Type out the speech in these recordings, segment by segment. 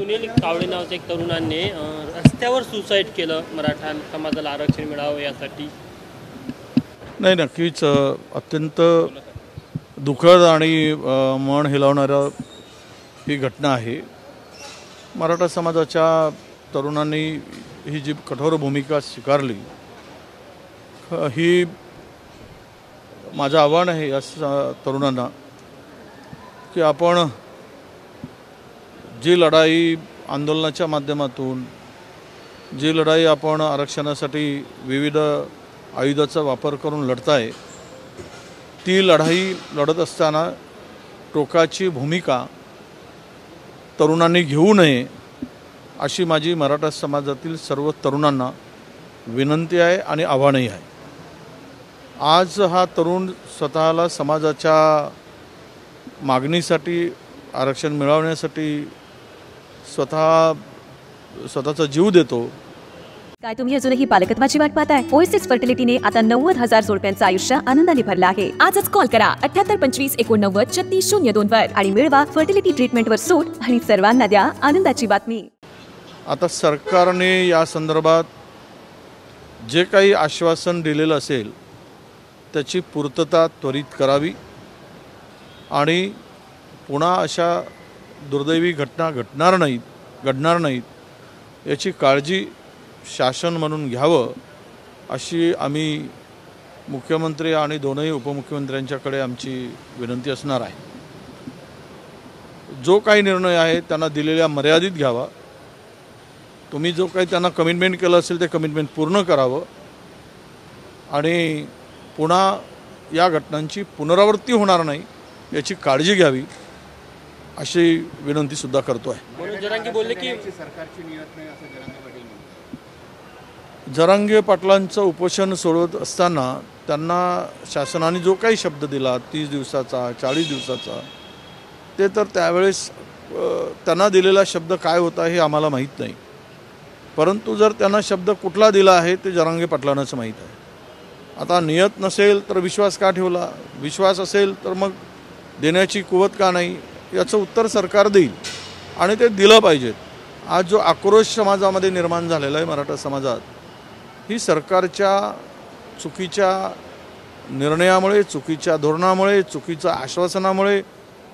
सुनील कावळे नावाच्या एक तरुणाने रस्त्यावर सुसाईड केलं मराठा समाजाला आरक्षण मिळावं यासाठी। नाही, नक्कीच अत्यंत दुःखद आणि मन हिलावणारा ही घटना आहे। मराठा समाजाच्या तरुणांनी ही जी कठोर भूमिका स्वीकारली ही माझं आव्हान आहे या तरुणांना की आपण जी लढाई आंदोलनाच्या माध्यमातून जी लढाई आपण आरक्षणासाठी विविध आयुधाचा वापर करून लढताय ती लढाई लढत असताना टोकाची भूमिका तरुणांनी घेऊ नये अशी माझी मराठा समाजातील सर्व तरुणांना विनंती आहे आणि आव्हानही आहे। आज हा तरुण स्वतःला समाजाच्या मागणीसाठी आरक्षण मिळवण्यासाठी स्वतःचा जीव देतो। काय तुम्ही अजूनही पालकत्वाची वाट पाहताय? ओएसिस फर्टिलिटीने आता 90,000 जोडप्यांचं आयुष्य आनंदाने भरलं आहे। आजच कॉल करा 78 25 89 36 02 वर आणि मिळवा फर्टिलिटी ट्रीटमेंटवर सूट आणि सर्वांना द्या आनंदाची बातमी। आता सरकारने या संदर्भात जे काही आश्वासन दिलेलं असेल त्याची पूर्तता त्वरित करावी आणि पुन्हा अशा दुर्दैवी घटना घडणार नाहीत याची काळजी शासन म्हणून घ्यावं अशी आम्ही मुख्यमंत्री आणि दोनही उपमुख्यमंत्र्यांच्याकडे आमची विनंती असणार आहे। जो काही निर्णय आहे त्यांना दिलेल्या मर्यादित घ्यावा। तुम्ही जो काही त्यांना कमिटमेंट केलं असेल ते कमिटमेंट पूर्ण करावं आणि पुन्हा या घटनांची पुनरावृत्ती होणार नाही याची काळजी घ्यावी अशी विनंती सुद्धा करतो आहे। जरांगे बोलले की सरकारची नियत नाही असं जरांगे पाटील म्हणतात। जरांगे पाटलांचं उपोषण सोडवत असताना त्यांना शासनाने जो काही शब्द दिला 30 दिवसाचा 40 दिवसाचा ते तर त्यावेळेस त्यांना दिलेला शब्द काय होता हे आम्हाला माहीत नाही, परंतु जर त्यांना शब्द कुठला दिला आहे ते जरांगे पाटलांनाच माहीत आहे। आता नियत नसेल तर विश्वास का ठेवला, विश्वास असेल तर मग देण्याची कुवत का नाही याचं उत्तर सरकार देईल आणि ते दिलं पाहिजे। आज जो आक्रोश समाजामध्ये निर्माण झालेला आहे मराठा समाजात ही सरकारच्या चुकीच्या निर्णयामुळे, चुकीच्या धोरणामुळे, चुकीच्या आश्वासनामुळे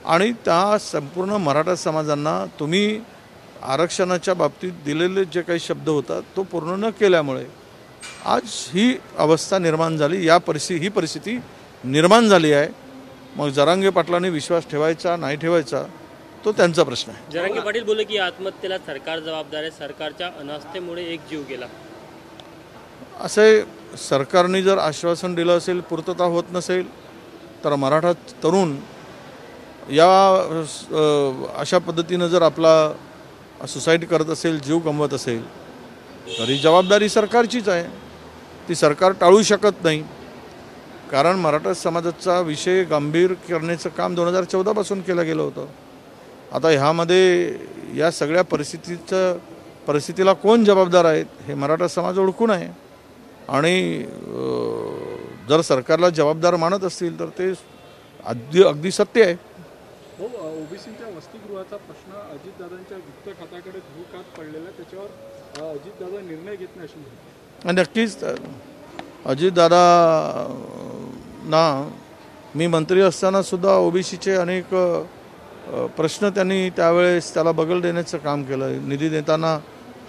आणि त्या संपूर्ण मराठा समाजांना तुम्ही आरक्षणाच्या बाबतीत दिलेले जे काही शब्द होतात तो पूर्ण न केल्यामुळे आज ही अवस्था निर्माण झाली। ही परिस्थिती निर्माण झाली आहे। मग जरांगे पाटलांनी विश्वास ठेवायचा नाही ठेवायचा तो त्यांचा प्रश्न आहे। जरांगे पाटील बोलले की आत्महत्येला सरकार जबाबदार आहे, सरकारच्या अनास्थेमुळे एक जीव गेला। असे सरकारने जर आश्वासन दिलं असेल, पूर्तता होत नसेल तर मराठा तरुण या अशा पद्धतीनं जर आपला सुसाईड करत असेल, जीव गमवत असेल तरी जबाबदारी सरकारचीच आहे। ती सरकार टाळू शकत नाही, कारण मराठा समाजाचा विषय गंभीर करण्याचं काम 2014 पासून केलं गेलं होतं। आता ह्यामध्ये या सगळ्या परिस्थितीला कोण जबाबदार आहेत हे मराठा समाज ओळखून आहे आणि जर सरकारला जबाबदार मानत असतील तर ते अगदी सत्य आहे। ओबीसीच्या वसतिगृहाचा प्रश्न अजितदादांच्या वित्त खात्याकडे धुकात पडलेला, त्याच्यावर अजितदादा निर्णय घेत नाही अशी म्हणतात। नक्कीच अजितदादांना मी मंत्री असताना सुद्धा ओबीसीचे अनेक प्रश्न त्यांनी त्यावेळेस त्याला बगल देण्याचं काम केलं। निधी देताना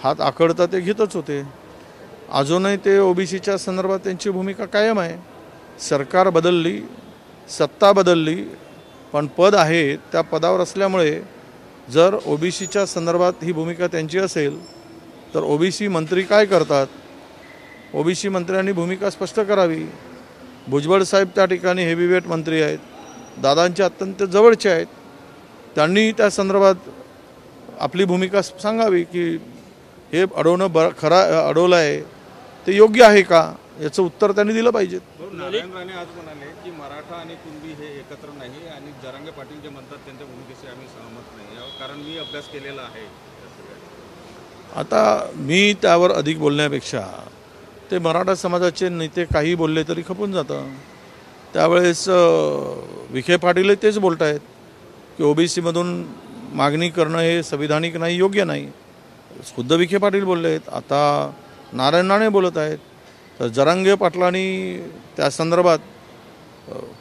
हात आखडता ते घेतच होते। अजूनही ते ओबीसीच्या संदर्भात त्यांची भूमिका कायम आहे। सरकार बदलली, सत्ता बदलली, पण पद आहे त्या पदावर असल्यामुळे जर ओबीसीच्या संदर्भात ही भूमिका त्यांची असेल तर ओबीसी मंत्री काय करतात, ओबीसी मंत्र्यांनी भूमिका स्पष्ट करावी। भुजबळ साहेब त्या ठिकाणी हेवीवेट मंत्री आहेत, दादांचे अत्यंत जवळचे आहेत, त्यांनी त्या संदर्भात आपली भूमिका सांगावी की हे अडवणं अडवलं आहे ते योग्य आहे का याचं उत्तर त्यांनी दिलं पाहिजे। नारायण राणे आज म्हणाले की मराठा आणि कुणबी हे एकत्र नाही आणि जरांगे पाटील जे म्हणतात त्यांच्या भूमिकेशी आम्ही सहमत नाही, कारण मी अभ्यास केलेला आहे। आता मी त्यावर अधिक बोलण्यापेक्षा ते मराठा समाजाचे नेते काही बोलले तरी खपून जातं। त्यावेळेस विखे पाटील तेच बोलत आहेत की ओबीसीमधून मागणी करणं हे संविधानिक नाही, योग्य नाही. खुद्द विखे पाटील बोलले आहेत, आता नारायण राणे बोलत आहेत. तर जरांगे पाटलांनी त्या संदर्भात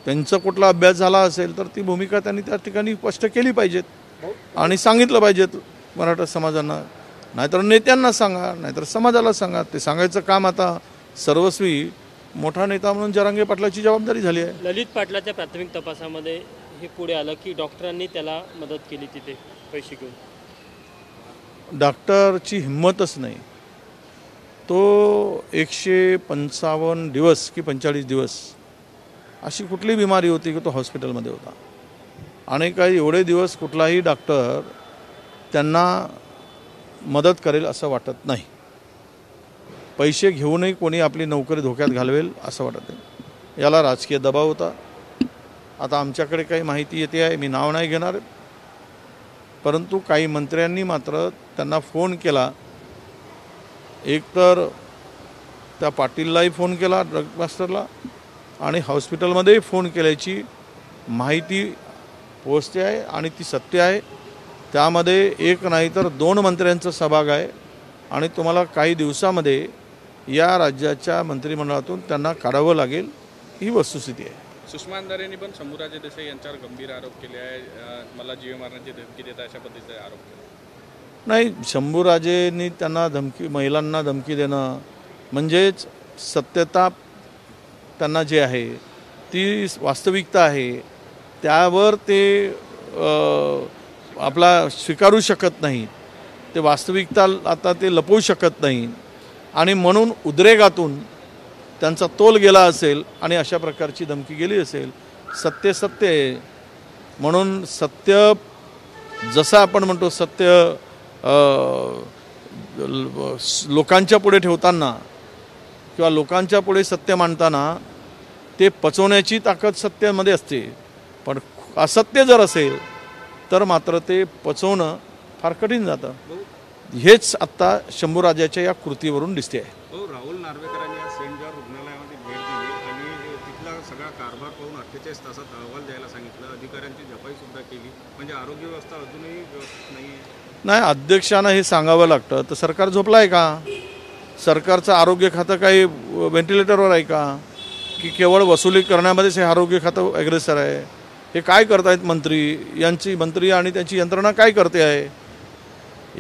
त्यांचा कुठला अभ्यास झाला असेल तर ती भूमिका त्यांनी त्या ठिकाणी स्पष्ट केली पाहिजेत आणि सांगितलं पाहिजेत मराठा समाजांना. नाहीतर नेत्यांना सांगा, नाहीतर समाजाला सांगा. ते सांगायचं काम आता सर्वस्वी मोठा नेता म्हणून जरांगे पाटलाची जबाबदारी झाली आहे. ललित पाटलाच्या प्राथमिक तपासामध्ये हे पुढे आलं की डॉक्टरांनी त्याला मदत केली तिथे पैसे घेऊन. डॉक्टरची हिंमतच नाही. तो 155 दिवस की 45 दिवस अशी कुठली बिमारी होती की तो हॉस्पिटलमध्ये होता. आणि काही एवढे दिवस कुठलाही डॉक्टर त्यांना मदत करेल असं वाटत नाही. पैसे घेऊनही कोणी आपली नोकरी धोक्यात घालवेल असं वाटत नाही. याला राजकीय दबाव होता. आता आमच्याकडे काही माहिती येते आहे, मी नाव नाही घेणार, परंतु काही मंत्र्यांनी मात्र त्यांना फोन केला. एक तर त्या पाटीललाही फोन केला, ड्रग मास्टरला, आणि हॉस्पिटलमध्येही फोन केल्याची माहिती पोहोचते आहे आणि ती सत्य आहे. त्यामध्ये एक नाही तर 2 मंत्र्यांचा सहभाग आहे आणि तुम्हाला काही दिवसामध्ये या राज्याच्या मंत्रिमंडळातून त्यांना काढावं लागेल, ही वस्तुस्थिती आहे. सुषमा अंधारेंनी पण शंभूराजे देसाई यांच्यावर गंभीर आरोप केले आहे. मला जीव मारण्याची धमकी देत अशा पद्धतीचे आरोप केले. नाही, शंभूराजेंनी त्यांना धमकी, महिलांना धमकी देणं म्हणजेच सत्यता त्यांना जे आहे ती वास्तविकता आहे त्यावर ते आपला स्वीकारू शकत नाही. ते वास्तविकता आता ते लपवू शकत नाही आणि म्हणून उद्रेकातून त्यांचा तोल गेला असेल आणि अशा प्रकारची धमकी गेली असेल. सत्य सत्य आहे म्हणून सत्य जसं आपण म्हणतो सत्य लोकांच्या पुढे ठेवताना किंवा लोकांच्या पुढे सत्य मांडताना ते पचवण्याची ताकद सत्यामध्ये असते. पण असत्य जर असेल तर मात्र ते पचवणं फार कठीण जातं. हेच आत्ता शंभूराजाच्या या कृतीवरून दिसते आहे. राहुल नार्वेकरांनी आज सेंट जॉर्ज रुग्णालयामध्ये भेट दिली आणि तिथला सगळा कारभार पाहून 48 तासात अहवाल द्यायला सांगितलं. अधिकाऱ्यांची झपाई सुद्धा केली. म्हणजे आरोग्य व्यवस्था अजूनही व्यवस्थित नाही. नाही, अध्यक्षांना हे सांगावं लागतं. तर सरकार झोपलं आहे का? सरकारचं आरोग्य खातं काही व्हेंटिलेटरवर आहे का? की केवळ वसुली करण्यामध्येच हे आरोग्य खातं ॲग्रेसर आहे? हे काय करतायत मंत्री आणि त्यांची यंत्रणा काय करते आहे?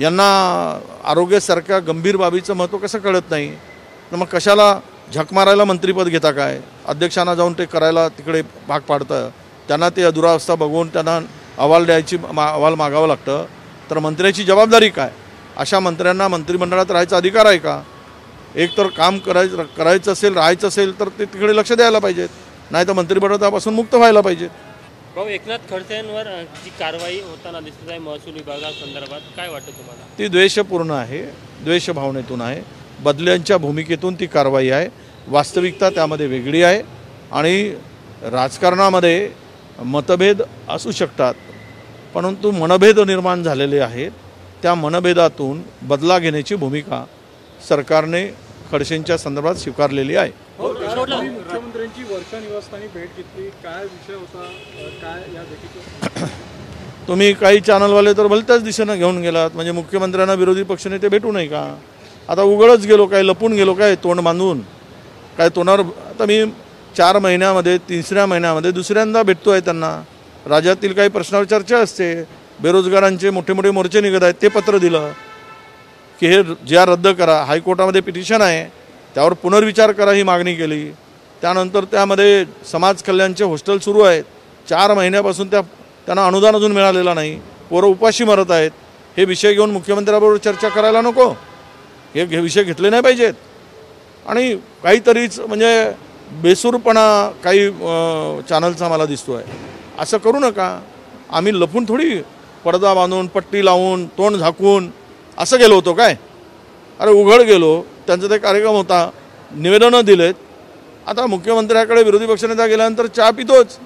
यांना आरोग्यासारख्या गंभीर बाबीचं महत्त्व कसं कळत नाही? तर मग कशाला झक मारायला मंत्रिपद घेता काय? अध्यक्षांना जाऊन ते करायला तिकडे भाग पाडतं. त्यांना ते दुरावस्था बघून त्यांना अहवाल मागावं लागतं. तर मंत्र्याची जबाबदारी काय? अशा मंत्र्यांना मंत्रिमंडळात राहायचा अधिकार आहे का? एक तर काम करायचं असेल, राहायचं असेल तर ते तिकडे लक्ष द्यायला पाहिजेत, नाही तर मंत्रिमंडळापासून मुक्त व्हायला पाहिजेत. भाऊ, एकनाथ खडसेंवर जी कारवाई होताना दिसत आहे महसूल विभागासंदर्भात, काय वाटतं तुम्हाला? ती द्वेषपूर्ण आहे, द्वेष भावनेतून आहे, बदल्यांच्या भूमिकेतून ती कारवाई आहे. वास्तविकता त्यामध्ये वेगळी आहे आणि राजकारणामध्ये मतभेद असू शकतात, परंतु मनभेद निर्माण झालेले आहेत. त्या मनभेदातून बदला घेण्याची भूमिका सरकारने खडसेंच्या संदर्भात स्वीकारलेली आहे. मुख्यमंत्र्यांची वर्षा निवासस्थानी भेट घेतली, काय विषय होता, काय या भेटीचं? तुम्ही काही चॅनलवाले तर भलत्याच दिशेनं घेऊन गेलात. म्हणजे मुख्यमंत्र्यांना विरोधी पक्षनेते भेटू नये का? आता उघडच गेलो काय, लपून गेलो काय, तोंड बांधून काय तोंडावर? आता मी 4 महिन्यामध्ये 3ऱ्या महिन्यामध्ये दुसऱ्यांदा भेटतो आहे त्यांना. राज्यातील काही प्रश्नावर चर्चा असते. बेरोजगारांचे मोठे मोठे मोर्चे निघत आहेत, ते पत्र दिलं की हे ज्या रद्द करा. हायकोर्टामध्ये पिटिशन आहे, त्यावर पुनर्विचार करा ही मागणी केली. त्यानंतर त्यामध्ये समाज कल्याणचे हॉस्टेल सुरू आहेत. 4 महिन्यापासून त्यांना अनुदान अजून मिळालेलं नाही. पोरं उपाशी मरत आहेत. हे विषय घेऊन मुख्यमंत्र्यांबरोबर चर्चा करायला नको? हे विषय घेतले नाही पाहिजेत? आणि काहीतरीच म्हणजे बेसूरपणा काही चॅनलचा मला दिसतो आहे. असं करू नका. आम्ही लपून थोडी पडदा बांधून पट्टी लावून तोंड झाकून असं गेलो होतो काय? अरे उघड गेलो. त्यांचा ते कार्यक्रम होता, निवेदनं दिलेत. आता मुख्यमंत्र्याकडे विरोधी पक्षनेता गेल्यानंतर चहा पितोच.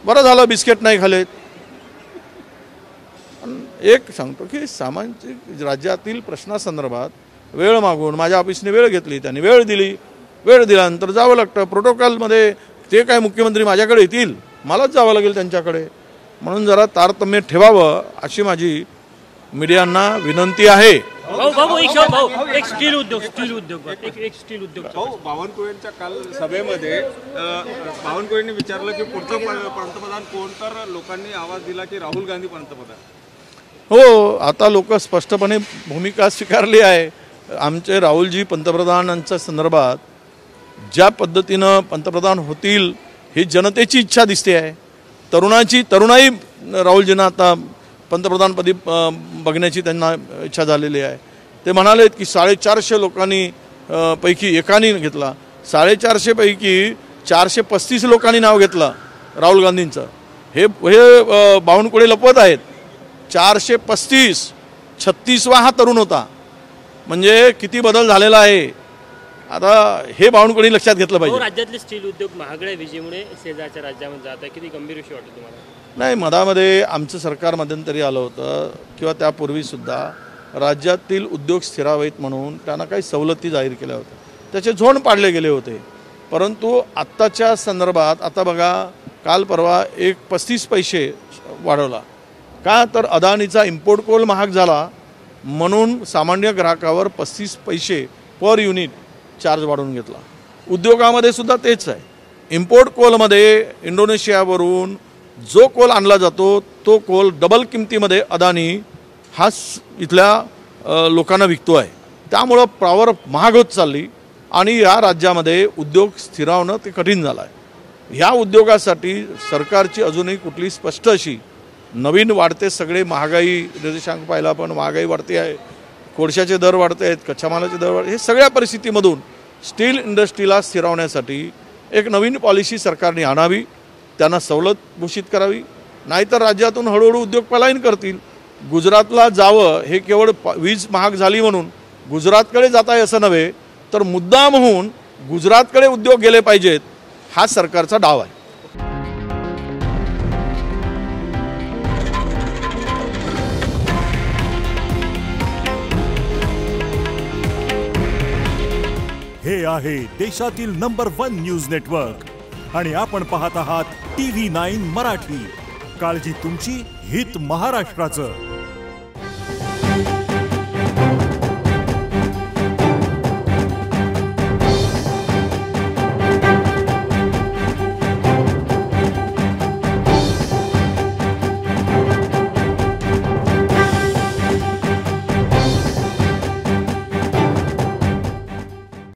बरं झालं बिस्किट नाही खालेत. एक सांगतो की सामाजिक राज्यातील प्रश्नासंदर्भात वेळ मागून माझ्या ऑफिसने वेळ घेतली, त्यांनी वेळ दिली. वेळ दिल्यानंतर जावं लागतं प्रोटोकॉलमध्ये. ते काय मुख्यमंत्री माझ्याकडे येतील? मलाच जावं लागेल त्यांच्याकडे. म्हणून जरा तारतम्य ठेवावं अशी माझी मीडियांना विनंती आहे. एक स्टील उद्योग एक स्टील उद्योग बावनकुळेंच्या काल सभेमध्ये बावनकुळेंनी विचारलं की पुढचं पंतप्रधान कोण, तर लोकांनी आवाज दिला की राहुल गांधी पंतप्रधान. हो, आता लोक स्पष्टपणे भूमिका स्वीकारली आहे. आमचे राहुलजी पंतप्रधानांच्या संदर्भात ज्या पद्धतीनं पंतप्रधान होतील ही जनतेची इच्छा दिसते आहे. तरुणाई राहुलजींना आता पंतप्रधानपदी बघण्याची त्यांना इच्छा झालेली आहे. ते म्हणालेत की 450 लोकांनी पैकी एकाने घेतला. 450 पैकी 435 लोकांनी नाव घेतलं राहुल गांधींचं. हे बावनकुळे लपवत आहेत. 435 36वा हा तरुण होता. म्हणजे किती बदल झालेला आहे आता हे बावनकुळे लक्षात घेतलं पाहिजे. राज्यातले स्टील उद्योग महागड्या विजेमुळे शेजारच्या राज्यामध्ये जात आहे. किती गंभीर विषय वाटतो तुम्हाला? नाही, मधामध्ये आमचं सरकार मध्यंतरी आलं होतं किंवा त्यापूर्वीसुद्धा राज्यातील उद्योग स्थिरावेत म्हणून त्यांना काही सवलती जाहीर केल्या होत्या. त्याचे झोन पाडले गेले होते. परंतु आत्ताच्या संदर्भात आता बघा, काल परवा 35 पैसे वाढवला. का तर अदानीचा इम्पोर्ट कोल महाग झाला म्हणून सामान्य ग्राहकावर 35 पैसे पर युनिट चार्ज वाढवून घेतला. उद्योगामध्ये सुद्धा तेच आहे. इम्पोर्ट कोलमध्ये इंडोनेशियावरून जो कोल आणला जातो तो कोल डबल किमतीमध्ये अदानी हा इथल्या लोकांना विकतो आहे. त्यामुळं पॉवर महाग होत चालली आणि या राज्यामध्ये उद्योग स्थिरावणं ते कठीण झालं आहे. ह्या उद्योगासाठी सरकारची अजूनही कुठली स्पष्ट अशी नवीन वाढते सगळे महागाई निर्देशांक पाहिला पण महागाई वाढते आहे, कोळशाचे दर वाढते आहेत, कच्च्या मालाचे दर वाढते. हे सगळ्या परिस्थितीमधून स्टील इंडस्ट्रीला स्थिरावण्यासाठी एक नवीन पॉलिसी सरकारने आणावी, त्यांना सवलत घोषित करावी. नाहीतर राज्यातून हळूहळू उद्योग पलायन करतील. गुजरातला जावं हे केवळ वीज महाग झाली म्हणून गुजरातकडे जात आहे असं नव्हे, तर मुद्दाम होऊन गुजरातकडे उद्योग गेले पाहिजेत हा सरकारचा डाव आहे. हे आहे देशातील नंबर 1 न्यूज नेटवर्क आणि आपण पाहत आहात TV9 मराठी. काळजी तुमची, हित महाराष्ट्राचं.